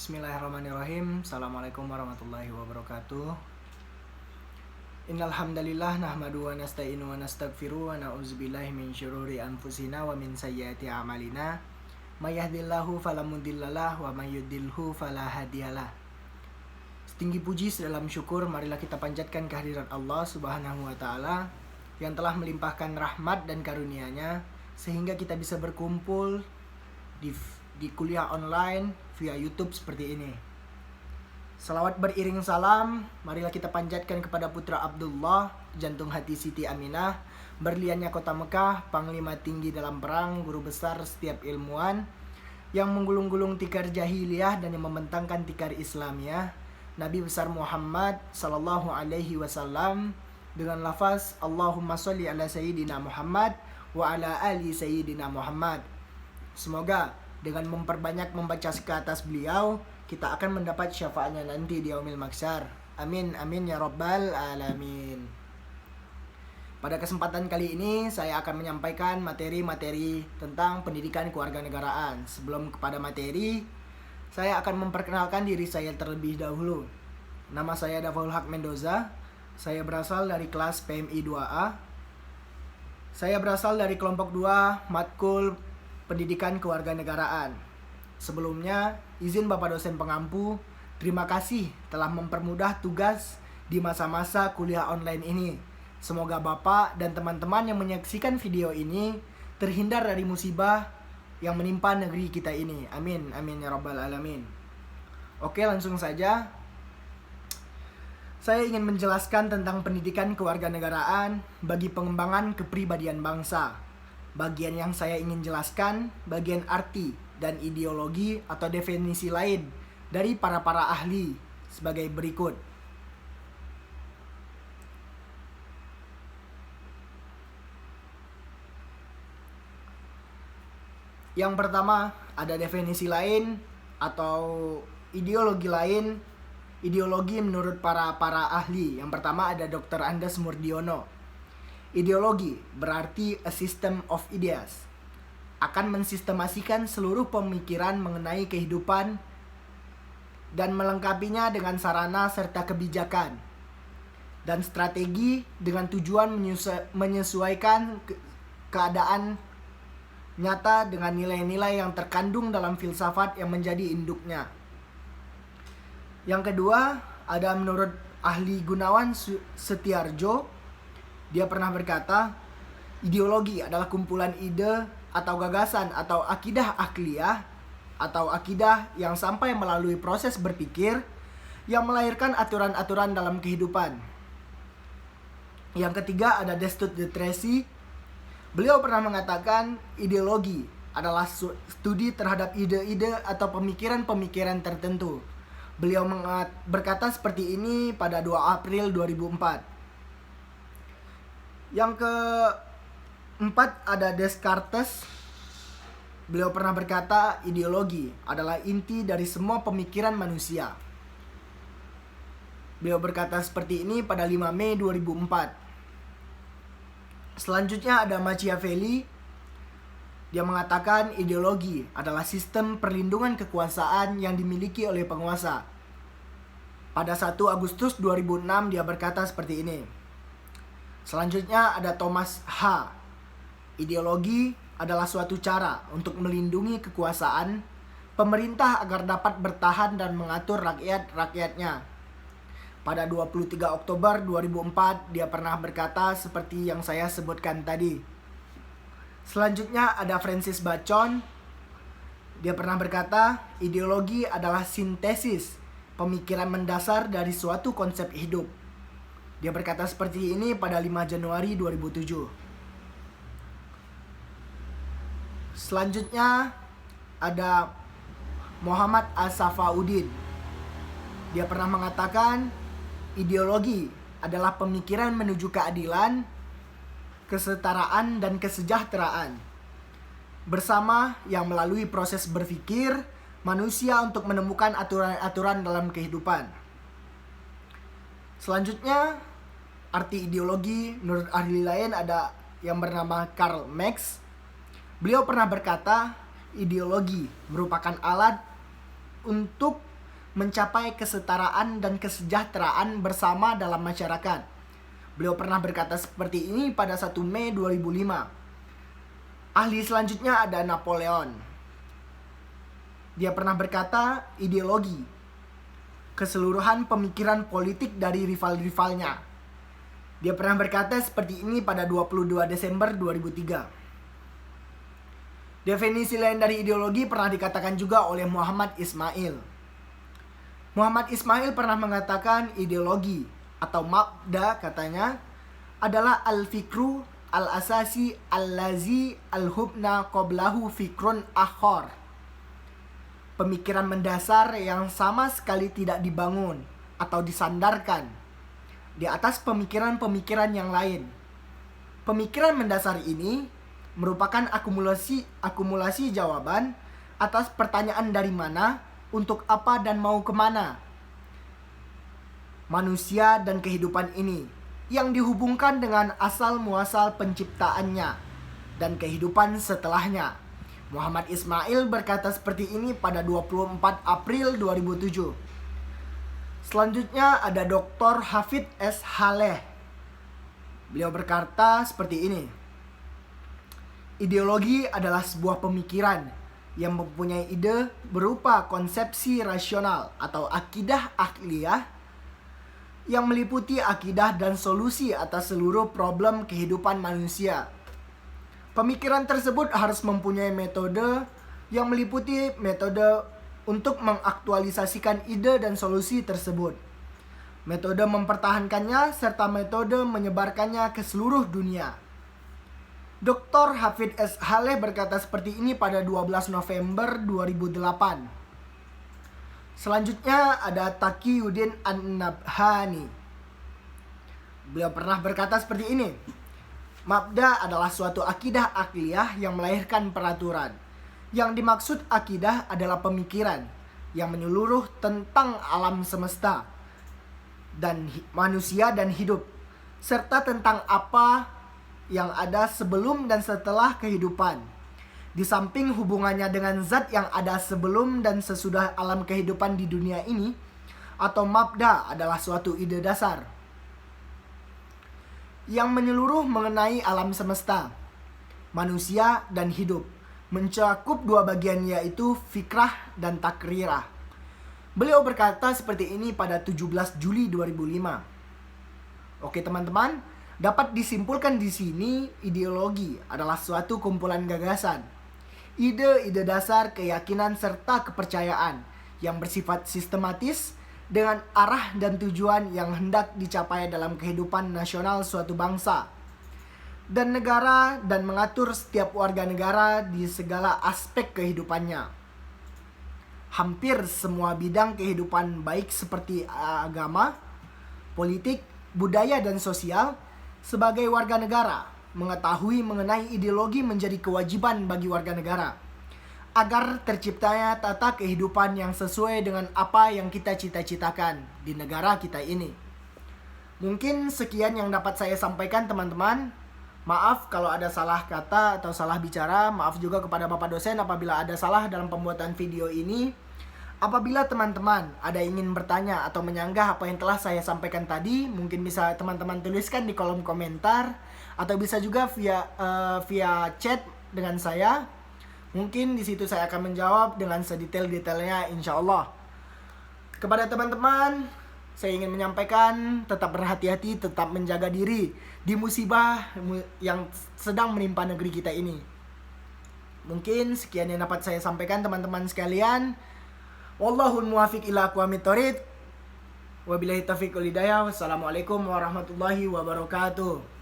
Bismillahirrahmanirrahim. Assalamualaikum warahmatullahi wabarakatuh. Innal hamdalillah nahmadu wa nasta'inu wa nastaghfiru wa na'udzubillahi min syururi anfusina wa min sayyiati a'malina. May yahdihillahu fala mudhillalah wa may yudhlilhu fala hadiyalah. Setinggi puji sedalam syukur marilah kita panjatkan kehadirat Allah Subhanahu wa taala yang telah melimpahkan rahmat dan karunia-Nya sehingga kita bisa berkumpul di kuliah online via YouTube seperti ini. Salawat beriring salam, marilah kita panjatkan kepada putra Abdullah, jantung hati Siti Aminah, berliannya kota Mekah, panglima tinggi dalam perang, guru besar setiap ilmuwan, yang menggulung-gulung tikar jahiliyah dan yang membentangkan tikar Islamiyah, Nabi besar Muhammad sallallahu alaihi wasallam, dengan lafaz Allahumma sholli ala sayyidina Muhammad wa ala ali sayyidina Muhammad. Semoga dengan memperbanyak membaca ke atas beliau, kita akan mendapat syafaatnya nanti di yaumil mahsyar. Amin, amin ya rabbal alamin. Pada kesempatan kali ini, saya akan menyampaikan materi-materi tentang pendidikan kewarganegaraan. Sebelum kepada materi, saya akan memperkenalkan diri saya terlebih dahulu. Nama saya Dafaul Haq Mendoza. Saya berasal dari kelas PMI 2A. Saya berasal dari kelompok 2 Matkul Pendidikan Kewarganegaraan. Sebelumnya, izin Bapak dosen pengampu, terima kasih telah mempermudah tugas di masa-masa kuliah online ini. Semoga Bapak dan teman-teman yang menyaksikan video ini terhindar dari musibah yang menimpa negeri kita ini. Amin, amin ya rabbal alamin. Oke, langsung saja. Saya ingin menjelaskan tentang pendidikan kewarganegaraan bagi pengembangan kepribadian bangsa. Bagian yang saya ingin jelaskan, bagian arti dan ideologi atau definisi lain dari para ahli sebagai berikut. Yang pertama, ada definisi lain atau ideologi lain, ideologi menurut para ahli. Yang pertama ada Dr. Andes Murdiono. Ideologi berarti a system of ideas, akan mensistemasikan seluruh pemikiran mengenai kehidupan dan melengkapinya dengan sarana serta kebijakan dan strategi dengan tujuan menyesuaikan keadaan nyata dengan nilai-nilai yang terkandung dalam filsafat yang menjadi induknya. Yang kedua, ada menurut ahli Gunawan Setiarjo. Dia pernah berkata, ideologi adalah kumpulan ide atau gagasan atau akidah akliyah atau akidah yang sampai melalui proses berpikir yang melahirkan aturan-aturan dalam kehidupan. Yang ketiga ada Destutt de Tracy. Beliau pernah mengatakan ideologi adalah studi terhadap ide-ide atau pemikiran-pemikiran tertentu. Beliau berkata seperti ini pada 2 April 2004. Yang keempat ada Descartes. Beliau pernah berkata ideologi adalah inti dari semua pemikiran manusia. Beliau berkata seperti ini pada 5 Mei 2004. Selanjutnya ada Machiavelli. Dia mengatakan ideologi adalah sistem perlindungan kekuasaan yang dimiliki oleh penguasa. Pada 1 Agustus 2006 dia berkata seperti ini. Selanjutnya ada Thomas H. Ideologi adalah suatu cara untuk melindungi kekuasaan pemerintah agar dapat bertahan dan mengatur rakyat-rakyatnya. Pada 23 Oktober 2004 dia pernah berkata seperti yang saya sebutkan tadi. Selanjutnya ada Francis Bacon. Dia pernah berkata ideologi adalah sintesis pemikiran mendasar dari suatu konsep hidup. Dia berkata seperti ini pada 5 Januari 2007. Selanjutnya ada Muhammad As-Safauddin. Dia pernah mengatakan ideologi adalah pemikiran menuju keadilan, kesetaraan, dan kesejahteraan. Bersama yang melalui proses berpikir manusia untuk menemukan aturan-aturan dalam kehidupan. Selanjutnya, arti ideologi menurut ahli lain ada yang bernama Karl Marx. Beliau pernah berkata, ideologi merupakan alat untuk mencapai kesetaraan dan kesejahteraan bersama dalam masyarakat. Beliau pernah berkata seperti ini pada 1 Mei 2005. Ahli selanjutnya ada Napoleon. Dia pernah berkata, ideologi, keseluruhan pemikiran politik dari rival-rivalnya. Dia pernah berkata seperti ini pada 22 Desember 2003. Definisi lain dari ideologi pernah dikatakan juga oleh Muhammad Ismail. Muhammad Ismail pernah mengatakan ideologi atau mabda katanya adalah al-fikru al-asasi al-lazi al-hubna qoblahu fikrun akhor. Pemikiran mendasar yang sama sekali tidak dibangun atau disandarkan di atas pemikiran-pemikiran yang lain. Pemikiran mendasar ini merupakan akumulasi jawaban atas pertanyaan dari mana, untuk apa, dan mau kemana manusia dan kehidupan ini, yang dihubungkan dengan asal muasal penciptaannya dan kehidupan setelahnya. Muhammad Ismail berkata seperti ini pada 24 April 2007. Selanjutnya ada Dr. Hafid S. Haleh. Beliau berkata seperti ini. Ideologi adalah sebuah pemikiran yang mempunyai ide berupa konsepsi rasional atau akidah akliyah yang meliputi akidah dan solusi atas seluruh problem kehidupan manusia. Pemikiran tersebut harus mempunyai metode yang meliputi metode untuk mengaktualisasikan ide dan solusi tersebut, metode mempertahankannya, serta metode menyebarkannya ke seluruh dunia. Dr. Hafid S. Haleh berkata seperti ini pada 12 November 2008. Selanjutnya ada Taqiyuddin An-Nabhani. Beliau pernah berkata seperti ini. Mabda adalah suatu akidah akliyah yang melahirkan peraturan. Yang dimaksud akidah adalah pemikiran yang menyeluruh tentang alam semesta dan manusia dan hidup, serta tentang apa yang ada sebelum dan setelah kehidupan. Di samping hubungannya dengan zat yang ada sebelum dan sesudah alam kehidupan di dunia ini, atau mabda adalah suatu ide dasar yang menyeluruh mengenai alam semesta, manusia, dan hidup, mencakup dua bagian yaitu fikrah dan takrirah. Beliau berkata seperti ini pada 17 Juli 2005. Oke teman-teman, dapat disimpulkan di sini ideologi adalah suatu kumpulan gagasan, ide-ide dasar, keyakinan, serta kepercayaan yang bersifat sistematis dengan arah dan tujuan yang hendak dicapai dalam kehidupan nasional suatu bangsa dan negara, dan mengatur setiap warga negara di segala aspek kehidupannya. Hampir semua bidang kehidupan baik seperti agama, politik, budaya, dan sosial, sebagai warga negara mengetahui mengenai ideologi menjadi kewajiban bagi warga negara agar terciptanya tata kehidupan yang sesuai dengan apa yang kita cita-citakan di negara kita ini. Mungkin sekian yang dapat saya sampaikan teman-teman. Maaf kalau ada salah kata atau salah bicara. Maaf juga kepada Bapak dosen apabila ada salah dalam pembuatan video ini. Apabila teman-teman ada ingin bertanya atau menyanggah apa yang telah saya sampaikan tadi, mungkin bisa teman-teman tuliskan di kolom komentar, atau bisa juga via chat dengan saya. Mungkin di situ saya akan menjawab dengan sedetail-detailnya insya Allah. Kepada teman-teman, saya ingin menyampaikan tetap berhati-hati, tetap menjaga diri di musibah yang sedang menimpa negeri kita ini. Mungkin sekian yang dapat saya sampaikan teman-teman sekalian. Wallahul muwafiq ila aqwamit thoriq. Wabillahi taufiq wal hidayah. Wassalamualaikum warahmatullahi wabarakatuh.